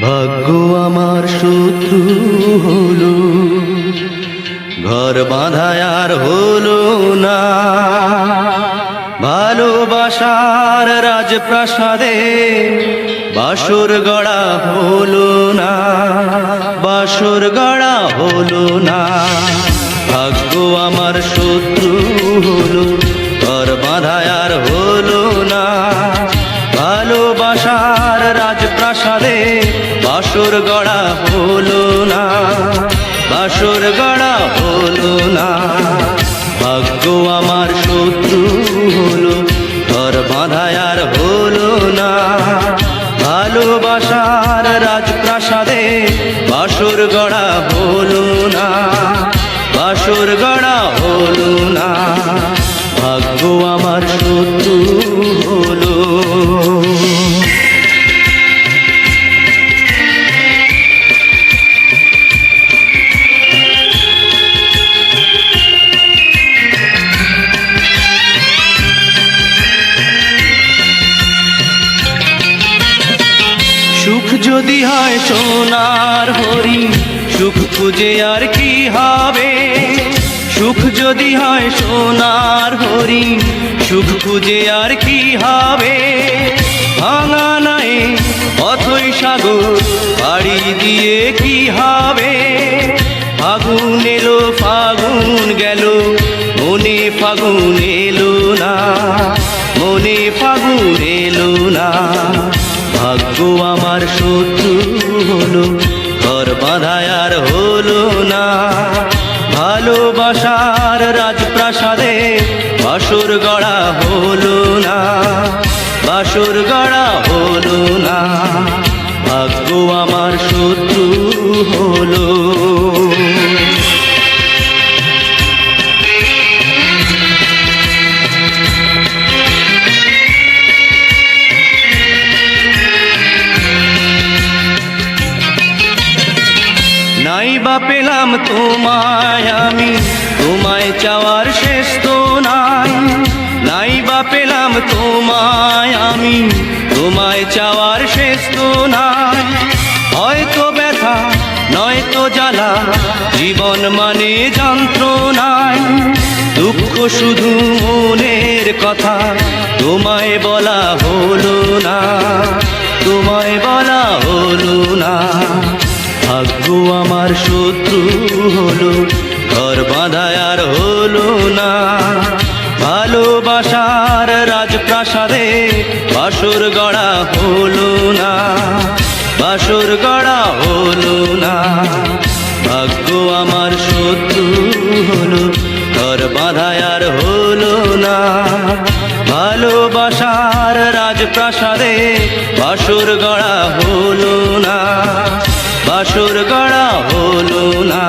ভাগ্য আমার শত্রু হলো, ঘর বাঁধায় আর হলো না। ভালোবাসার রাজপ্রাসাদে বাসর গড়া হলো না, বাসর গড়া হলো না। ভাগ্য আমার শত্রু হলো, ঘর বাঁধায় আর হলো না। ভালোবাসার রাজপ্রাসাদে বাসর গড়া হলো না, বাসর গড়া হলো না। ভাগ্য আমার শত্রু হলো, ঘর বাঁধায় আর হলো না। ভালোবাসার রাজপ্রাসাদে বাসর গড়া হলো না, বাসর গড়া হলো না। ভাগ্য আমার শত্রু হলো। সুখ যদি হয় সোনার হরিণ, সুখ খুঁজে আর কি হবে। সুখ যদি হয় সোনার হরিণ, সুখ খুঁজে আর কি হবে। ভাঙা নাই অথই সাগর পাড়ি দিয়ে কি হবে। ফাগুন এলো ফাগুন গেল, মনে ফাগুন এলো না, মনে ফাগুন এলো না। ভাগ্য আমার শত্রু হলো, ঘর বাঁধায় আর হলো না। ভালোবাসার রাজপ্রাসাদে বাসর গড়া হলো না, বাসর গড়া হলো না। ভাগ্য আমার শত্রু হলো। নাই বা পেলাম তোমায় আমি, তোমায় চাওয়ার শেষ তো নাই। নাই বা পেলাম তোমায় আমি, তোমায় চাওয়ার শেষ তো নাই। হয়তো ব্যথা নয়তো জ্বালা, জীবন মানে যন্ত্রণায়। দুঃখ শুধু মনের কথা, তোমায় বলা হলো না, তোমায় বলা হলো না। ভাগ্য আমার শত্রু হলো, ঘর বাঁধায় আর হলো না। ভালোবাসার রাজপ্রাসাদে বাসর গড়া হলো না, বাসর গড়া হলো না। ভাগ্য আমার শত্রু হলো, ঘর বাঁধায় আর হলো না। ভালোবাসার রাজপ্রাসাদে বাসর গড়া হলো না, বাসর গড়া হলো না।